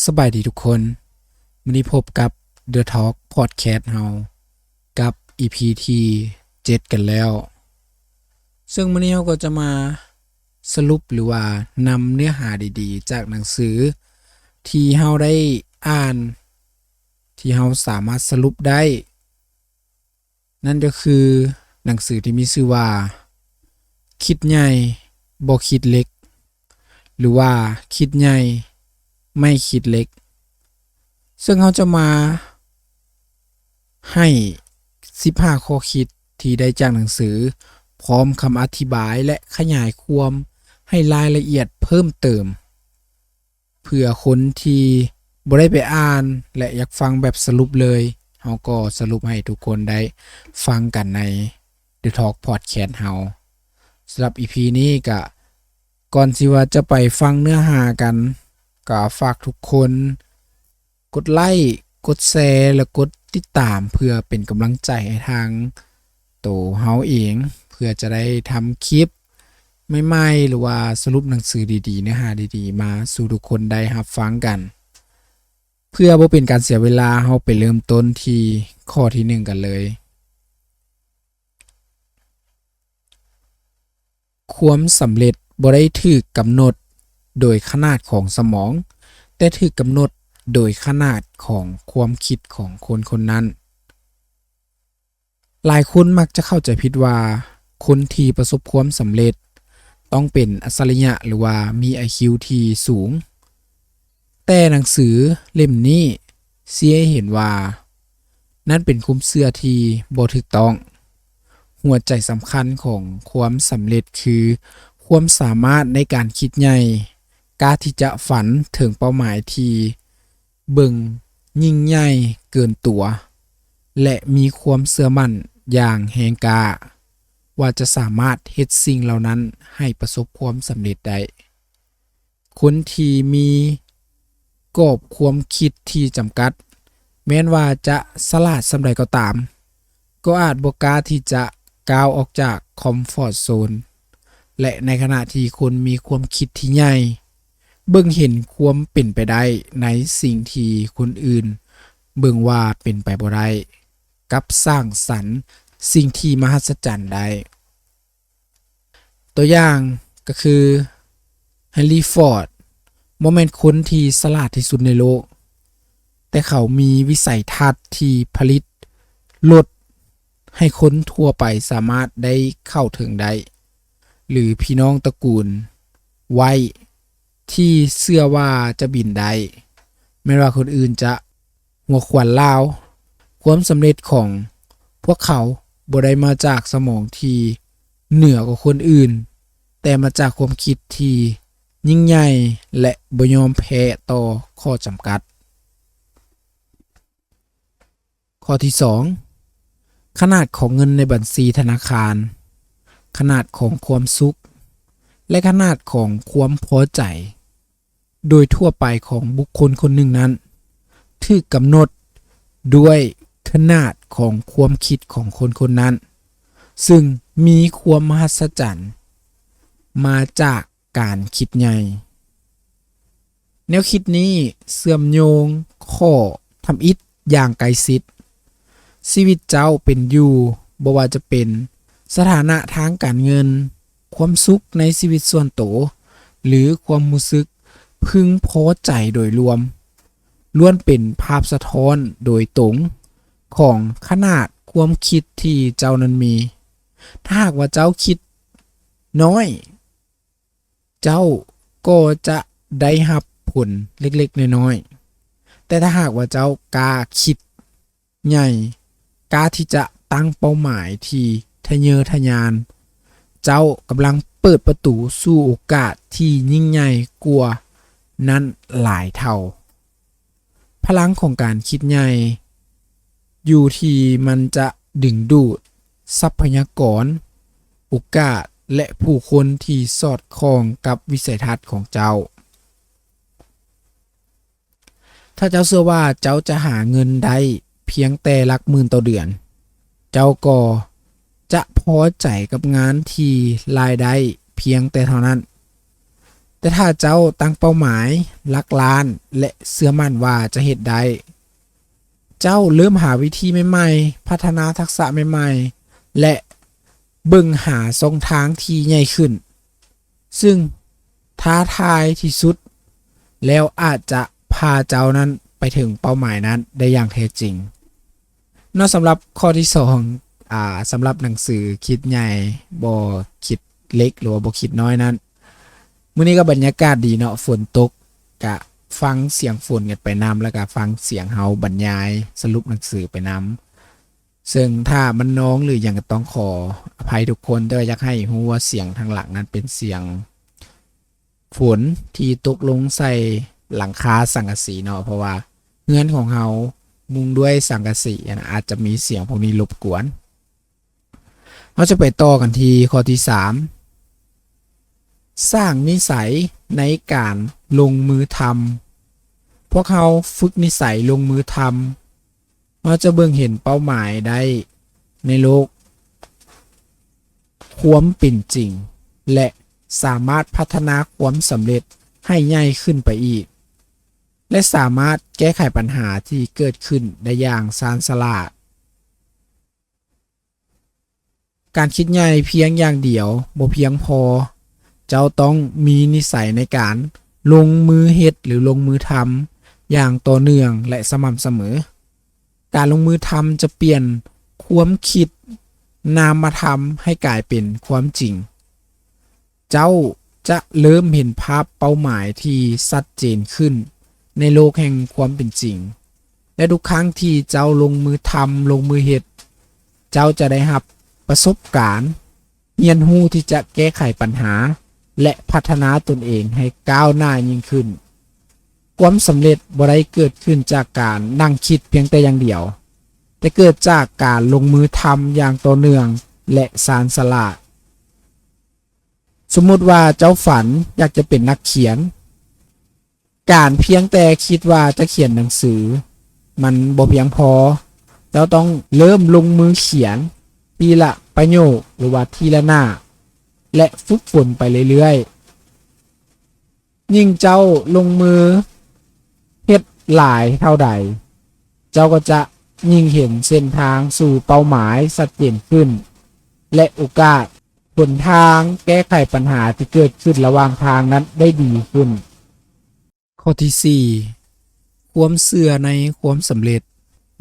สบายดีทุกคนมื้อนี้พบกับ The Talk Podcast เฮากับ EP ที่7กันแล้วซึ่งมื้อนี้เฮาก็จะมาสรุปหรือว่านำเนื้อหาดีๆจากหนังสือที่เฮาได้อ่านที่เฮาสามารถสรุปได้นั่นก็คือหนังสือที่มีชื่อว่าคิดใหญ่บ่คิดเล็กหรือว่าคิดใหญ่ไม่คิดเล็กซึ่งเขาจะมาให้15ข้อคิดที่ได้จากหนังสือพร้อมคำอธิบายและขยายความให้รายละเอียดเพิ่มเติมเพื่อคนที่บ่ได้ไปอ่านและอยากฟังแบบสรุปเลยเขาก็สรุปให้ทุกคนได้ฟังกันใน The Talk Podcast เฮาสำหรับ EP นี้ก็ก่อนที่ว่าจะไปฟังเนื้อหากันก็ฝากทุกคนกดไลค์กดแชร์และกดติดตามเพื่อเป็นกำลังใจให้ทางตัวเฮาเองเพื่อจะได้ทำคลิปใหม่ๆหรือว่าสรุปหนังสือดีๆเนื้อหาดีๆมาสู่ทุกคนได้รับฟังกันเพื่อบ่เป็นการเสียเวลาเฮาไปเริ่มต้นที่ข้อที่1กันเลยความสำเร็จบ่ได้ถูกกำหนดโดยขนาดของสมองแต่ถูกกำหนดโดยขนาดของความคิดของคนคนนั้นหลายคนมักจะเข้าใจผิดว่าคนที่ประสบความสำเร็จต้องเป็นอัจฉริยะหรือว่ามี IQ ที่สูงแต่หนังสือเล่มนี้เสียให้เห็นว่านั่นเป็นความเชื่อที่บ่ถูกต้องหัวใจสำคัญของความสำเร็จคือความสามารถในการคิดใหญ่กล้าที่จะฝันถึงเป้าหมายที่เบิ่งยิ่งใหญ่เกินตัวและมีความเชื่อมั่นอย่างแรงกล้าว่าจะสามารถเฮ็ดสิ่งเหล่านั้นให้ประสบความสำเร็จได้คนที่มีกรอบความคิดที่จำกัดแม้นว่าจะฉลาดส่ำใดก็ตามก็อาจบ่กล้าที่จะก้าวออกจากคอมฟอร์ตโซนและในขณะที่คนมีความคิดที่ใหญ่เบิ่งเห็นความเป็นไปได้ในสิ่งที่คนอื่นเบิ่งว่าเป็นไปบ่ได้กับสร้างสรรค์สิ่งที่มหัศจรรย์ได้ตัวอย่างก็คือเฮนรี่ฟอร์ดบ่แม่นคนที่ฉลาดที่สุดในโลกแต่เขามีวิสัยทัศน์ที่ผลิตรถให้คนทั่วไปสามารถได้เข้าถึงได้หรือพี่น้องตระกูลไว้ที่เชื่อว่าจะบินได้แม้ว่าคนอื่นจะหัวขวัญลาวความสำเร็จของพวกเขาบ่ได้มาจากสมองที่เหนือกว่าคนอื่นแต่มาจากความคิดที่ยิ่งใหญ่และบ่ยอมแพ้ต่อข้อจำกัดข้อที่2ขนาดของเงินในบัญชีธนาคารขนาดของความสุขและขนาดของความพอใจโดยทั่วไปของบุคคลคนหนึ่งนั้นถูกกำหนดด้วยขนาดของความคิดของคนคนนั้นซึ่งมีความมหัศจรรย์มาจากการคิดใหญ่แนวคิดนี้เชื่อมโยงข้อทำอิฐอย่างไกลชิดชีวิตเจ้าเป็นอยู่บ่ว่าจะเป็นสถานะทางการเงินความสุขในชีวิตส่วนตัวหรือความรู้สึกพึงพอใจโดยรวมล้วนเป็นภาพสะท้อนโดยตรงของขนาดความคิดที่เจ้านั้นมีถ้าหากว่าเจ้าคิดน้อยเจ้าก็จะได้รับผลเล็กๆน้อยๆแต่ถ้าหากว่าเจ้ากล้าคิดใหญ่กล้าที่จะตั้งเป้าหมายที่ทะเยอทะยานเจ้ากำลังเปิดประตูสู่โอกาสที่ยิ่งใหญ่กว่านั้นหลายเท่าพลังของการคิดใหญ่อยู่ที่มันจะดึงดูดทรัพยากรโอกาสและผู้คนที่สอดคล้องกับวิสัยทัศน์ของเจ้าถ้าเจ้าเชื่อว่าเจ้าจะหาเงินได้เพียงแต่หลักหมื่นต่อเดือนเจ้าก็จะพอใจกับงานที่รายได้เพียงแต่เท่านั้นแ แต่ถ้าเจ้าตั้งเป้าหมายหลักล้านและเชื่อมั่นว่าจะเฮ็ดได้เจ้าเริ่มหาวิธีใหม่ๆพัฒนาทักษะใหม่ๆและเบิ่งหาช่องทางที่ใหญ่ขึ้นซึ่งท้าทายที่สุดแล้วอาจจะพาเจ้านั้นไปถึงเป้าหมายนั้นได้อย่างแท้จริงนอกสำหรับข้อที่2สำหรับหนังสือคิดใหญ่บ่คิดเล็กหรือว่าบ่คิดน้อยนั้นมื้อนี้ก็บรรยากาศดีเนาะฝนตกกะฟังเสียงฝนกันไปนำแล้วก็ฟังเสียงเฮาบรรยายสรุปหนังสือไปนำซึ่งถ้ามันน้องหรืออย่างก็ต้องขออภัยทุกคนแต่อยากให้ฮู้ว่าเสียงทางหลังนั้นเป็นเสียงฝนที่ตกลงใส่หลังคาสังกะสีเนาะเพราะว่าเรือนของเฮามุงด้วยสังกะสีอาจจะมีเสียงพวกนี้รบกวนเราจะไปต่อกันที่ข้อที่3สร้างนิสัยในการลงมือทำพวกเขาฝึกนิสัยลงมือทำเราจะเบิ่งเห็นเป้าหมายได้ในโลกความเป็นจริงและสามารถพัฒนาความสำเร็จให้ใหญ่ขึ้นไปอีกและสามารถแก้ไขปัญหาที่เกิดขึ้นได้อย่างชาญฉลาดการคิดใหญ่เพียงอย่างเดียวบ่เพียงพอเจ้าต้องมีนิสัยในการลงมือเฮ็ดหรือลงมือทำอย่างต่อเนื่องและสม่ำเสมอการลงมือทำจะเปลี่ยนความคิดนามธรรมให้กลายเป็นความจริงเจ้าจะเริ่มเห็นภาพเป้าหมายที่ชัดเจนขึ้นในโลกแห่งความเป็นจริงและทุกครั้งที่เจ้าลงมือทำลงมือเฮ็ดเจ้าจะได้รับประสบการณ์เรียนรู้ที่จะแก้ไขปัญหาและพัฒนาตนเองให้ก้าวหน้ายิ่งขึ้นความสำเร็จบ่ได้เกิดขึ้นจากการนั่งคิดเพียงแต่อย่างเดียวแต่เกิดจากการลงมือทำอย่างต่อเนื่องและชาญฉลาดสมมุติว่าเจ้าฝันอยากจะเป็นนักเขียนการเพียงแต่คิดว่าจะเขียนหนังสือมันบ่เพียงพอเจ้าต้องเริ่มลงมือเขียนทีละประโยคหรือว่าทีละหน้าและฝึกฝนไปเรื่อยๆยิ่งเจ้าลงมือเฮ็ดหลายเท่าใดเจ้าก็จะยิ่งเห็นเส้นทางสู่เป้าหมายชัดเจนขึ้นและโอกาสหนทางแก้ไขปัญหาที่เกิดขึ้นระหว่างทางนั้นได้ดีขึ้นข้อที่4ความเชื่อในความสำเร็จ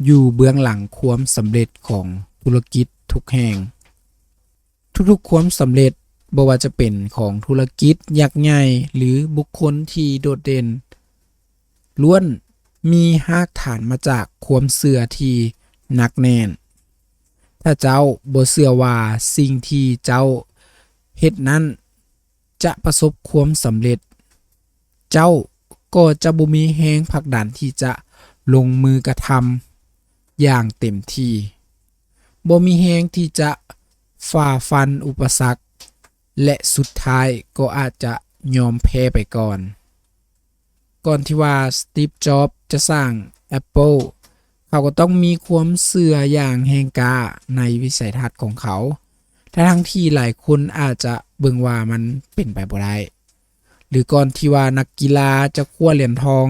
อยู่เบื้องหลังความสำเร็จของธุรกิจทุกแห่งทุกๆความสำเร็จบ่ว่าจะเป็นของธุรกิจยักษ์ใหญ่หรือบุคคลที่โดดเด่นล้วนมีรากฐานมาจากความเชื่อที่หนักแน่นถ้าเจ้าบ่เชื่อว่าสิ่งที่เจ้าเฮ็ดนั้นจะประสบความสำเร็จเจ้าก็จะบ่มีแรงผลักดันที่จะลงมือกระทำอย่างเต็มที่บ่มีแรงที่จะฝ่าฟันอุปสรรคและสุดท้ายก็อาจจะยอมแพ้ไปก่อนที่ว่าสตีฟจ็อบส์จะสร้าง Apple เขาก็ต้องมีความเชื่ออย่างแรงกล้าในวิสัยทัศน์ของเขาทั้งที่หลายคนอาจจะเบิ่งว่ามันเป็นไปบ่ได้หรือก่อนที่ว่านักกีฬาจะคว้าเหรียญทอง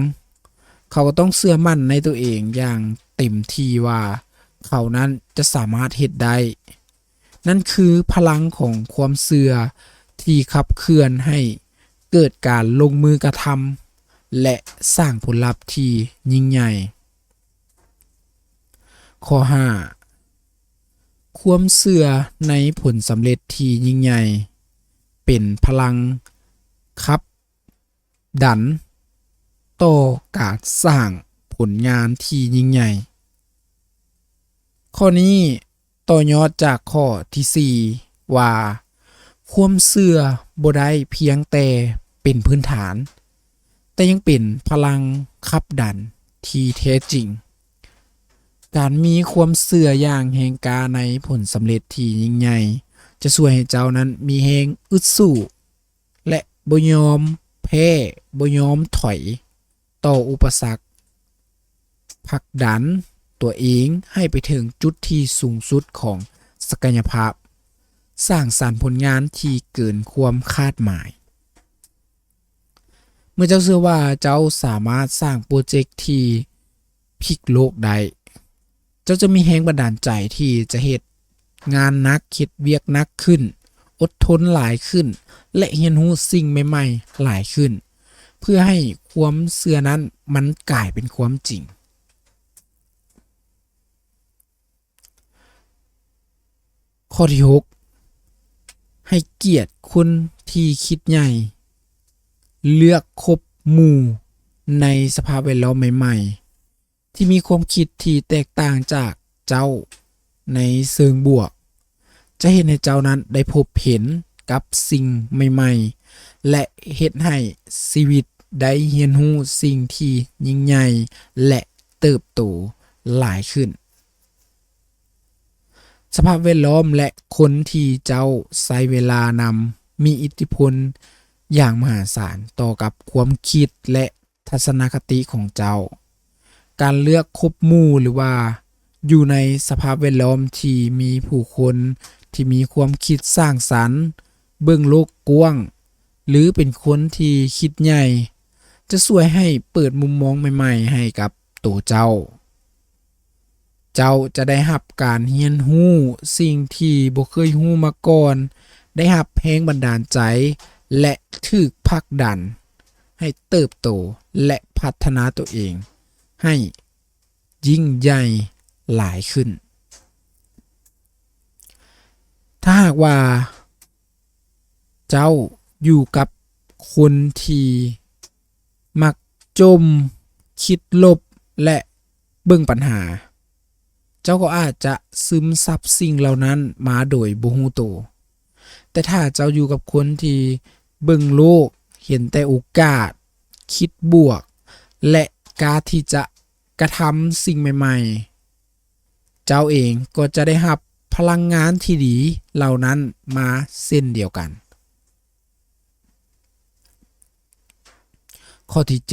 เขาก็ต้องเชื่อมั่นในตัวเองอย่างเต็มที่ว่าเขานั้นจะสามารถเฮ็ดได้นั่นคือพลังของความเชื่อที่ขับเคลื่อนให้เกิดการลงมือกระทำและสร้างผลลัพธ์ที่ยิ่งใหญ่ข้อ5ความเชื่อในผลสำเร็จที่ยิ่งใหญ่เป็นพลังขับดันต่อการสร้างผลงานที่ยิ่งใหญ่ข้อนี้ต่อยอดจากข้อที่4ว่าความเชื่อบ่ได้เพียงแต่เป็นพื้นฐานแต่ยังเป็นพลังขับดันที่แท้จริงการมีความเชื่ออย่างแรงกล้าในผลสำเร็จที่ยิ่งใหญ่จะช่วยให้เจ้านั้นมีแรงอึดสู้และบ่ยอมแพ้บ่ยอมถอยต่ออุปสรรคผลักดันตัวเองให้ไปถึงจุดที่สูงสุดของศักยภาพสร้างสรรค์ผลงานที่เกินความคาดหมาย เมื่อเจ้าเชื่อว่าเจ้าสามารถสร้างโปรเจกต์ที่พลิกโลกได้เจ้าจะมีแรงบันดาลใจที่จะเฮ็ดงานหนักเฮ็ดเวียกหนักขึ้นอดทนหลายขึ้นและเรียนรู้สิ่งใหม่ๆหลายขึ้นเพื่อให้ความเชื่อนั้นมันกลายเป็นความจริงข้อที่6ให้เกียรติคนที่คิดใหญ่เลือกคบหมู่ในสภาพแวดล้อมใหม่ๆที่มีความคิดที่แตกต่างจากเจ้าในเชิงบวกจะเห็นให้เจ้านั้นได้พบเห็นกับสิ่งใหม่ๆและเฮ็ดให้ชีวิตได้เรียนรู้สิ่งที่ยิ่งใหญ่และเติบโตหลายขึ้นสภาพแวดล้อมและคนที่เจ้าใช้เวลานำมีอิทธิพลอย่างมหาศาลต่อกับความคิดและทัศนคติของเจ้าการเลือกคบหมู่หรือว่าอยู่ในสภาพแวดล้อมที่มีผู้คนที่มีความคิดสร้างสรรค์เบิ่งโลกกว้างหรือเป็นคนที่คิดใหญ่จะช่วยให้เปิดมุมมองใหม่ๆให้กับตัวเจ้าจะได้รับการเรียนรู้สิ่งที่บ่เคยรู้มาก่อนได้รับแรงบันดาลใจและถูกผลักดันให้เติบโตและพัฒนาตัวเองให้ยิ่งใหญ่หลายขึ้นถ้าหากว่าเจ้าอยู่กับคนที่มักจมคิดลบและเบิ่งปัญหาเจ้าก็อาจจะซึมซับสิ่งเหล่านั้นมาโดยบ่รู้ตัวแต่ถ้าเจ้าอยู่กับคนที่เบิ่งโลกเห็นแต่โอกาสคิดบวกและกล้าที่จะกระทำสิ่งใหม่ๆเจ้าเองก็จะได้รับพลังงานที่ดีเหล่านั้นมาเส้นเดียวกันข้อที่7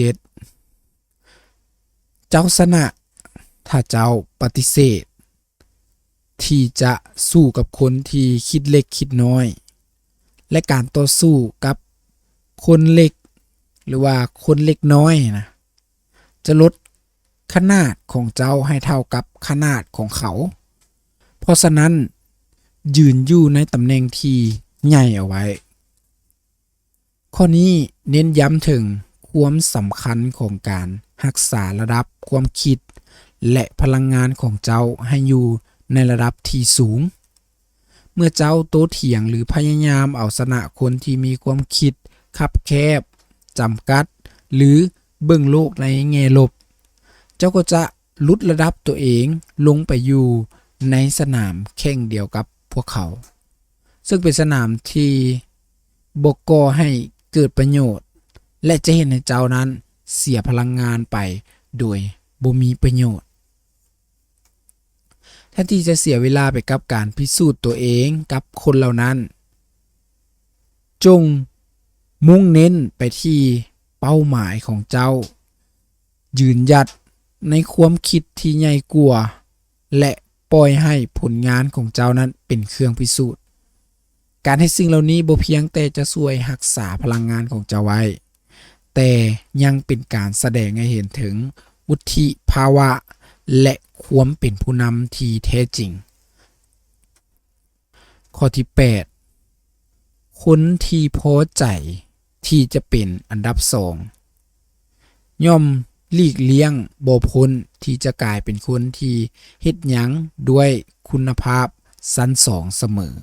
เจ้าชนะถ้าเจ้าปฏิเสธที่จะสู้กับคนที่คิดเล็กคิดน้อยและการต่อสู้กับคนเล็กหรือว่าคนเล็กน้อยนะจะลดขนาดของเจ้าให้เท่ากับขนาดของเขาเพราะฉะนั้นยืนอยู่ในตำแหน่งที่ใหญ่เอาไว้ข้อนี้เน้นย้ำถึงความสำคัญของการรักษาระดับความคิดและพลังงานของเจ้าให้อยู่ในระดับที่สูงเมื่อเจ้าโต้เถียงหรือพยายามเอาชนะคนที่มีความคิดคับแคบจำกัดหรือเบิ่งโลกในแง่ลบเจ้าก็จะลดระดับตัวเองลงไปอยู่ในสนามแข่งเดียวกับพวกเขาซึ่งเป็นสนามที่บ่ก่อให้เกิดประโยชน์และจะเห็นให้เจ้านั้นเสียพลังงานไปโดยบ่มีประโยชน์แทนที่จะเสียเวลาไปกับการพิสูจน์ตัวเองกับคนเหล่านั้นจงมุ่งเน้นไปที่เป้าหมายของเจ้ายืนหยัดในความคิดที่ใหญ่กว่าและปล่อยให้ผลงานของเจ้านั้นเป็นเครื่องพิสูจน์การให้สิ่งเหล่านี้บ่เพียงแต่จะช่วยรักษาพลังงานของเจ้าไว้แต่ยังเป็นการแสดงให้เห็นถึงวุฒิภาวะและความเป็นผู้นำที่แท้จริงข้อที่8คนที่พอใจที่จะเป็นอันดับ2ย่อมหลีกเลี่ยงบ่พ้นที่จะกลายเป็นคนที่เฮ็ดหยังด้วยคุณภาพชั้น2เสมอ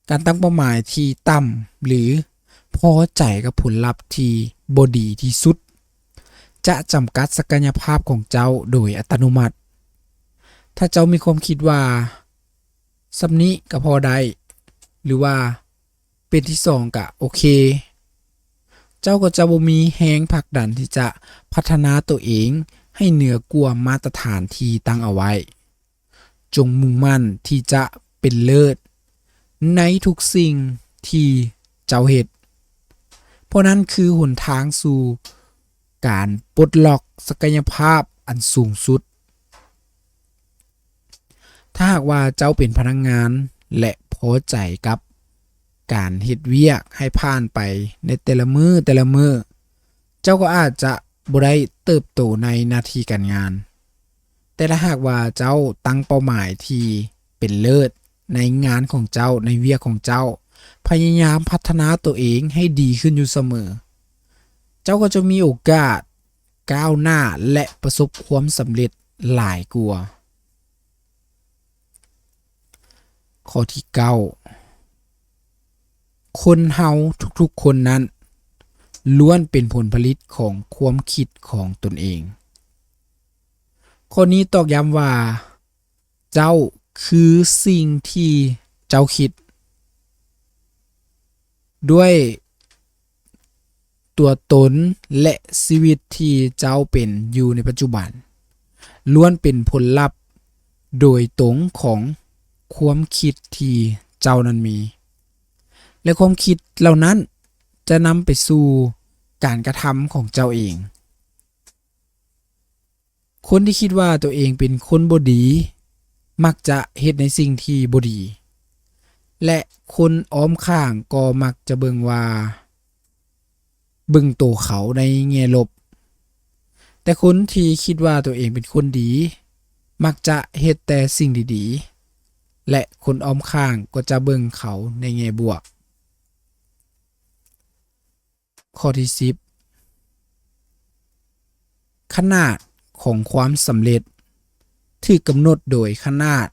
การตั้งเป้าหมายที่ต่ำหรือพอใจกับผลลัพธ์ที่บ่ดีที่สุดจะจำกัดศักยภาพของเจ้าโดยอัตโนมัติถ้าเจ้ามีความคิดว่าสำนี้ก็พอได้หรือว่าเป็นที่2ก็โอเคเจ้าก็จะบ่มีแรงผลักดันที่จะพัฒนาตัวเองให้เหนือกว่ามาตรฐานที่ตั้งเอาไว้จงมุ่งมั่นที่จะเป็นเลิศในทุกสิ่งที่เจ้าเฮ็ดเพราะนั้นคือหนทางสู่การปลดล็อกศักยภาพอันสูงสุดถ้าหากว่าเจ้าเป็นพนักงานและพอใจกับ การเฮ็ดเวียกให้ผ่านไปในแต่ละมื้อเจ้าก็อาจจะบ่ได้เติบโตในหน้าที่การงานแต่ถ้าหากว่าเจ้าตั้งเป้าหมายที่เป็นเลิศในงานของเจ้าในเวียกของเจ้าพยายามพัฒนาตัวเองให้ดีขึ้นอยู่เสมอเจ้าก็จะมีโอกาสก้าวหน้าและประสบความสำเร็จหลายกว่าข้อที่9คนเฮาทุกๆคนนั้นล้วนเป็นผลผลิตของความคิดของตนเองข้อนี้ตอกย้ำว่าเจ้าคือสิ่งที่เจ้าคิดด้วยตัวตนและชีวิตที่เจ้าเป็นอยู่ในปัจจุบันล้วนเป็นผลลัพธ์โดยตรงของความคิดที่เจ้านั้นมีและความคิดเหล่านั้นจะนำไปสู่การกระทำของเจ้าเองคนที่คิดว่าตัวเองเป็นคนบ่ดีมักจะเฮ็ดในสิ่งที่บ่ดีและคนอ้อมข้างก็มักจะเบิ่งตัวเขาในแง่ลบแต่คนที่คิดว่าตัวเองเป็นคนดีมักจะเฮ็ดแต่สิ่งดีๆและคนอ้อมข้างก็จะเบิ่งเขาในแง่บวกข้อที่10ขนาดของความสำเร็จที่กำหนดโดยขนาด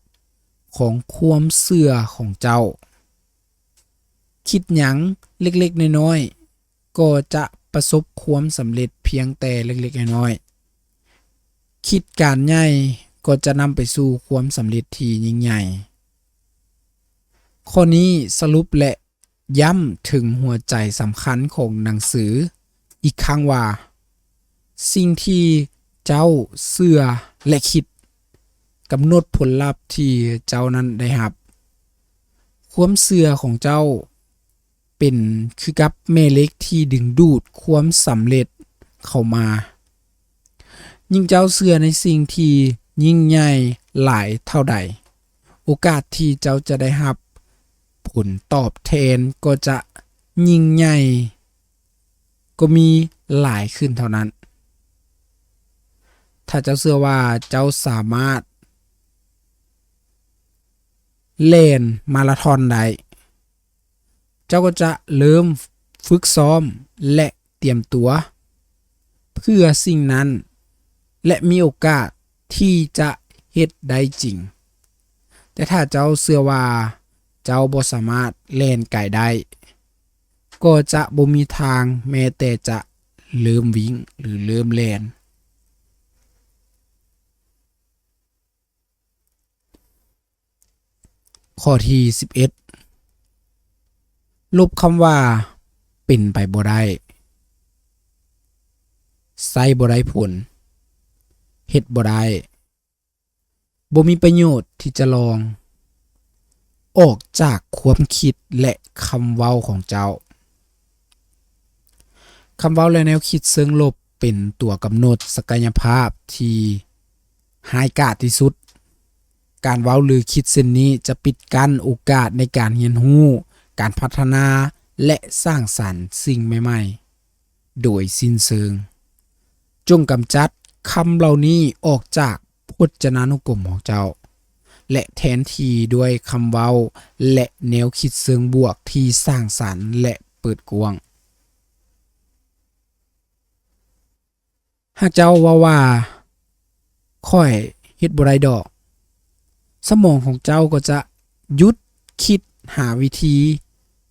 ของความเชื่อของเจ้าคิดหยังเล็กๆน้อยๆก็จะประสบความสำเร็จเพียงแต่เล็กๆน้อยๆคิดการใหญ่ก็จะนำไปสู่ความสำเร็จที่ยิ่งใหญ่ข้อนี้สรุปและย้ำถึงหัวใจสำคัญของหนังสืออีกครั้งว่าสิ่งที่เจ้าเชื่อและคิดกำหนดผลลัพธ์ที่เจ้านั้นได้รับความเชื่อของเจ้าเป็นคือกับแม่เหล็กที่ดึงดูดความสำเร็จเข้ามายิ่งเจ้าเชื่อในสิ่งที่ยิ่งใหญ่หลายเท่าใดโอกาสที่เจ้าจะได้รับผลตอบแทนก็จะยิ่งใหญ่ก็มีหลายขึ้นเท่านั้นถ้าเจ้าเชื่อว่าเจ้าสามารถเล่นมาราธอนได้เจ้าก็จะเริ่มฝึกซ้อมและเตรียมตัวเพื่อสิ่งนั้นและมีโอกาสที่จะเฮ็ดได้จริงแต่ถ้าเจ้าเชื่อว่าเจ้าบ่สามารถเล่นไกลได้ก็จะบ่มีทางแม้แต่จะเริ่มวิ่งหรือเริ่มเล่นข้อที่11ลบคำว่าเป็นไปบ่ได้ใส่บ่ได้ผลเฮ็ดบ่ได้บ่มีประโยชน์ที่จะลองออกจากความคิดและคำเว้าของเจ้าคำเว้าและแนวคิดเชิงลบเป็นตัวกำหนดศักยภาพที่ร้ายกาจที่สุดการเว้าหรือคิดเช่นนี้จะปิดกั้นโอกาสในการเรียนรู้การพัฒนาและสร้างสรรค์สิ่งใหม่ๆโดยสิ้นเชิงจงกำจัดคำเหล่านี้ออกจากพจนานุกรมของเจ้าและแทนที่ด้วยคำเว้าและแนวคิดเชิงบวกที่สร้างสรรค์และเปิดกว้างหากเจ้าว่าค่อยเฮ็ดบ่ได้ดอกสมองของเจ้าก็จะหยุดคิดหาวิธี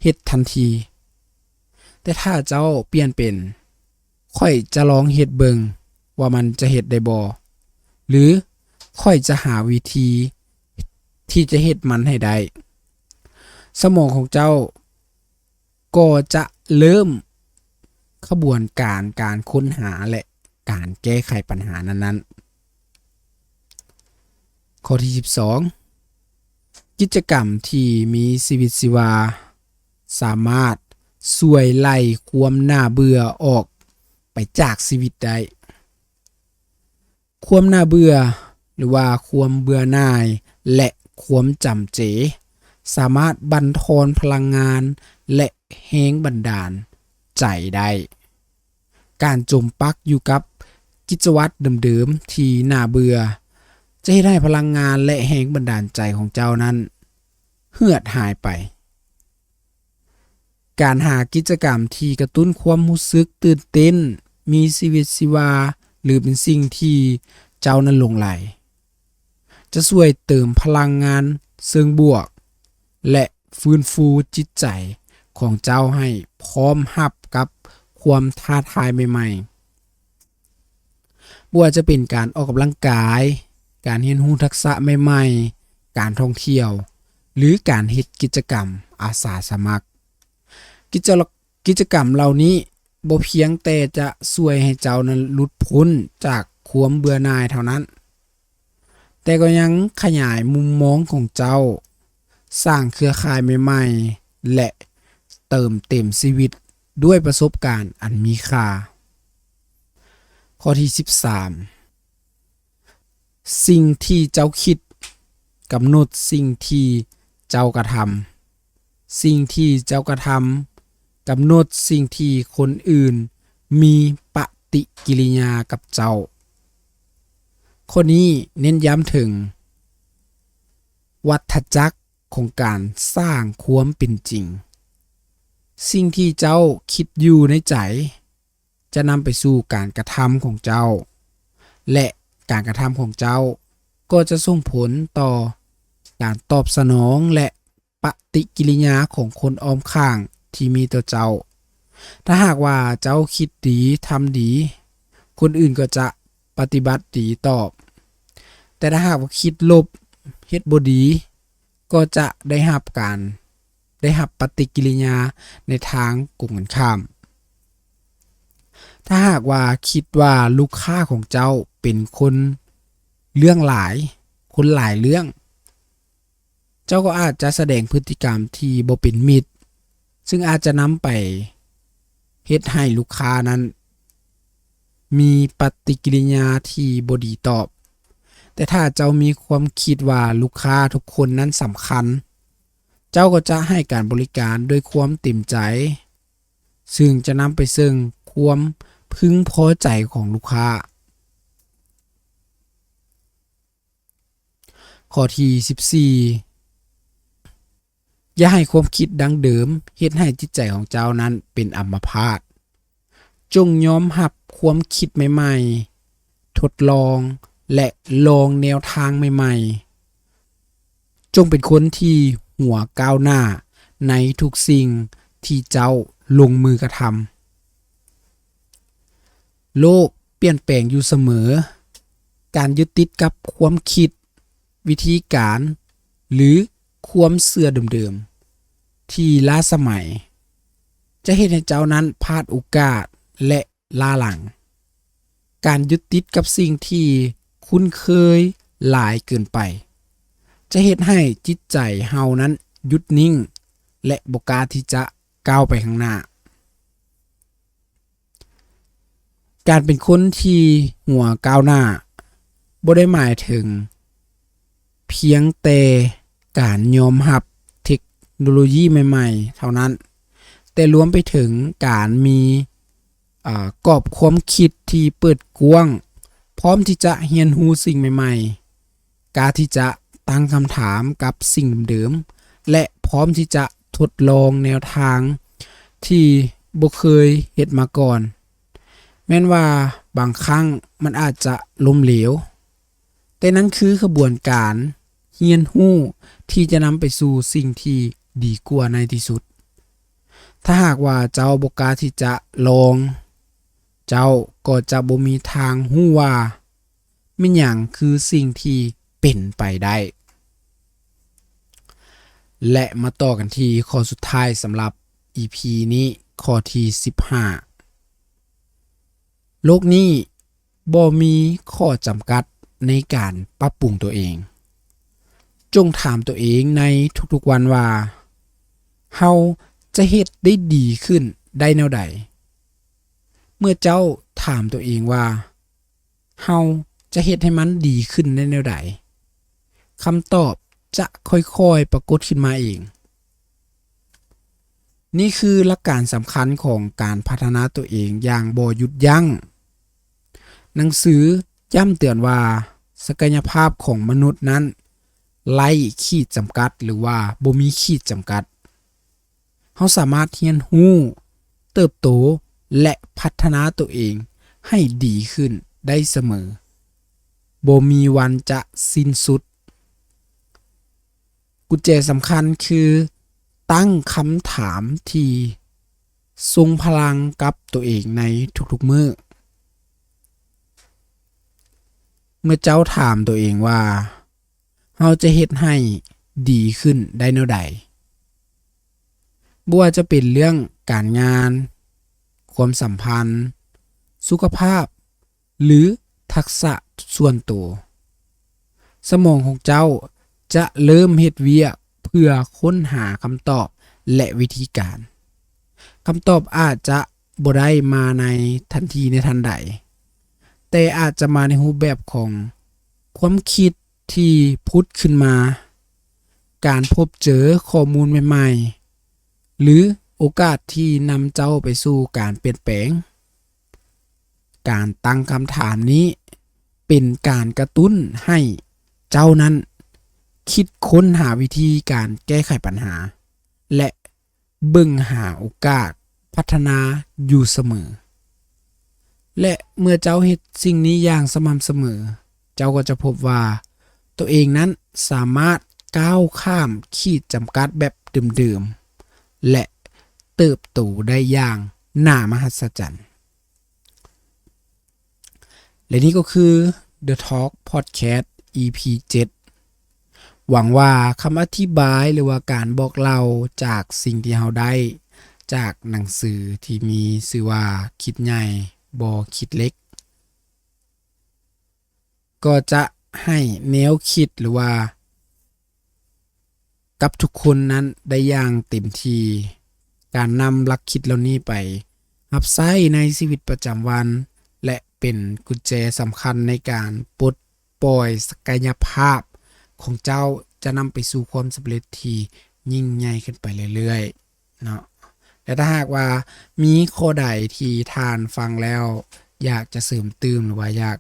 เฮ็ดทันทีแต่ถ้าเจ้าเปลี่ยนเป็นค่อยจะลองเฮ็ดเบิงว่ามันจะเฮ็ดได้บ่หรือค่อยจะหาวิธีที่จะเฮ็ดมันให้ได้สมองของเจ้าก็จะเริ่มขบวนการค้นหาและการแก้ไขปัญหานั้นๆข้อที่12กิจกรรมที่มีชีวิตชีวาสามารถช่วยไล่ความน่าเบื่อออกไปจากชีวิตได้ความน่าเบื่อหรือว่าความเบื่อหน่ายและความจำเจสามารถบั่นทอนพลังงาน และแรงบันดาลใจได้การจมปักอยู่กับกิจวัตรเดิมๆที่น่าเบื่อจะเฮ็ดให้พลังงานและแรงบันดาลใจของเจ้านั้นเหือดหายไปการหากิจกรรมที่กระตุ้นความรู้สึกตื่นเต้นมีชีวิตชีวาหรือเป็นสิ่งที่เจ้านั้นหลงใหลจะช่วยเติมพลังงานเชิงบวกและฟื้นฟูจิตใจของเจ้าให้พร้อมรับกับความท้าทายใหม่ๆบ่ว่าจะเป็นการออกกำลังกายการเรียนรู้ทักษะใหม่ๆการท่องเที่ยวหรือการเฮ็ดกิจกรรมอาสาสมัครกิจกรรมเหล่านี้บ่เพียงแต่จะช่วยให้เจ้านั้นหลุดพ้นจากความเบื่อหน่ายเท่านั้นแต่ก็ยังขยายมุมมองของเจ้าสร้างเครือข่ายใหม่ๆและเติมเต็มชีวิตด้วยประสบการณ์อันมีค่าข้อที่13สิ่งที่เจ้าคิดกำหนดสิ่งที่เจ้ากระทำสิ่งที่เจ้ากระทำกำหนดสิ่งที่คนอื่นมีปฏิกิริยากับเจ้าข้อนี้เน้นย้ำถึงวัฏจักรของการสร้างความเป็นจริงสิ่งที่เจ้าคิดอยู่ในใจจะนำไปสู่การกระทำของเจ้าและการกระทำของเจ้าก็จะส่งผลต่อการตอบสนองและปฏิกิริยาของคนอ้อมข้างที่มีต่อเจ้าถ้าหากว่าเจ้าคิดดีทำดีคนอื่นก็จะปฏิบัติดีตอบแต่ถ้าหากว่าคิดลบเฮ็ดบ่ดีก็จะได้รับปฏิกิริยาในทางกงกันข้ามถ้าหากว่าคิดว่าลูกค้าของเจ้าเป็นคนเรื่องหลายคนหลายเรื่องเจ้าก็อาจจะแสดงพฤติกรรมที่บ่เป็นมิตรซึ่งอาจจะนำไปเฮ็ดให้ลูกค้านั้นมีปฏิกิริยาที่บ่ดีตอบแต่ถ้าเจ้ามีความคิดว่าลูกค้าทุกคนนั้นสำคัญเจ้าก็จะให้การบริการด้วยความเต็มใจซึ่งจะนำไปซึ่งความพึงพอใจของลูกค้าข้อที่14อย่าให้ความคิดดังเดิมเฮ็ดให้จิตใจของเจ้านั้นเป็นอัมพาตจงยอมรับความคิดใหม่ๆทดลองและลองแนวทางใหม่ๆจงเป็นคนที่หัวก้าวหน้าในทุกสิ่งที่เจ้าลงมือกระทำโลกเปลี่ยนแปลงอยู่เสมอการยึดติดกับความคิดวิธีการหรือความเชื่อเดิมๆที่ล้าสมัยจะเฮ็ดให้เจ้านั้นพลาดโอกาสและล้าหลังการยึดติดกับสิ่งที่คุ้นเคยหลายเกินไปจะเฮ็ดให้จิตใจเฮานั้นหยุดนิ่งและบ่กล้าที่จะก้าวไปข้างหน้าการเป็นคนที่หัวก้าวหน้าบ่ได้หมายถึงเพียงแต่การยอมรับเทคโนโลยีใหม่ๆเท่านั้นแต่รวมไปถึงการมีกรอบความคิดที่เปิดกว้างพร้อมที่จะเรียนรู้สิ่งใหม่ๆกล้าที่จะตั้งคำถามกับสิ่งเดิมๆและพร้อมที่จะทดลองแนวทางที่บ่เคยเฮ็ดมาก่อนแม้นว่าบางครั้งมันอาจจะล้มเหลวแต่นั้นคือขบวนการเรียนรู้ที่จะนำไปสู่สิ่งที่ดีกว่าในที่สุดถ้าหากว่าเจ้าบ่กล้าที่จะลองเจ้าก็จะบ่มีทางรู้ว่าแม่นหยังคือสิ่งที่เป็นไปได้และมาต่อกันที่ข้อสุดท้ายสำหรับ EP นี้ข้อที่15โลกนี้บ่มีข้อจำกัดในการปรับปรุงตัวเองจงถามตัวเองในทุกๆวันว่าเฮาจะเฮ็ดได้ดีขึ้นได้แนวใดเมื่อเจ้าถามตัวเองว่าเฮาจะเฮ็ดให้มันดีขึ้นได้แนวใดคำตอบจะค่อยๆปรากฏขึ้นมาเอง นี่คือหลักการสำคัญของการพัฒนาตัวเองอย่างบ่หยุดยัง้งหนังสือย้ำเตือนว่าศักยภาพของมนุษย์นั้นไร้ขีดจำกัดหรือว่าบ่มีขีดจำกัดเราสามารถเรียนรู้เติบโตและพัฒนาตัวเองให้ดีขึ้นได้เสมอบ่มีวันจะสิ้นสุดกุญแจสำคัญคือตั้งคำถามที่ทรงพลังกับตัวเองในทุกๆมื้อเมื่อเจ้าถามตัวเองว่าเราจะเฮ็ดให้ดีขึ้นได้แนวใดบ่ว่าจะเป็นเรื่องการงานความสัมพันธ์สุขภาพหรือทักษะส่วนตัวสมองของเจ้าจะเริ่มเฮ็ดเวียกเพื่อค้นหาคำตอบและวิธีการคำตอบอาจจะบ่ได้มาในทันทีในทันใดแต่อาจจะมาในรูปแบบของความคิดที่พุดขึ้นมาการพบเจอข้อมูลใหม่ๆหรือโอกาสที่นำเจ้าไปสู่การเปลี่ยนแปลงการตั้งคำถามนี้เป็นการกระตุ้นให้เจ้านั้นคิดค้นหาวิธีการแก้ไขปัญหาและเบิ่งหาโอกาสพัฒนาอยู่เสมอและเมื่อเจ้าเฮ็ดสิ่งนี้อย่างสม่ำเสมอเจ้าก็จะพบว่าตัวเองนั้นสามารถก้าวข้ามขีดจำกัดแบบเดิมๆและเติบโตได้อย่างน่ามหัศจรรย์และนี่ก็คือ The Talk Podcast EP 7 หวังว่าคำอธิบายหรือว่าการบอกเล่าจากสิ่งที่เราได้จากหนังสือที่มีชื่อว่าคิดใหญ่บ่คิดเล็กก็จะให้แนวคิดหรือว่ากับทุกคนนั้นได้อย่างเต็มที่การนำหลักคิดเหล่านี้ไปรับใช้ในชีวิตประจำวันและเป็นกุญแจสำคัญในการปลดปล่อยศักยภาพของเจ้าจะนำไปสู่ความสำเร็จที่ยิ่งใหญ่ขึ้นไปเรื่อยๆเนาะและถ้าหากว่ามีข้อใดที่ท่านฟังแล้วอยากจะเสริมเติมหรือว่าอยาก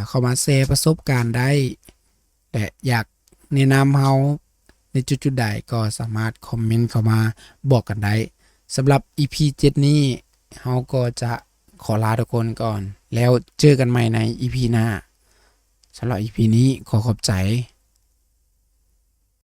เข้ามาแชร์ประสบการณ์ได้และอยากแนะนำเราในจุดๆใดก็สามารถคอมเมนต์เข้ามาบอกกันได้สำหรับ EP 7 นี้เราก็จะขอลาทุกคนก่อนแล้วเจอกันใหม่ใน EP หน้าสำหรับ EP นี้ขอขอบใจ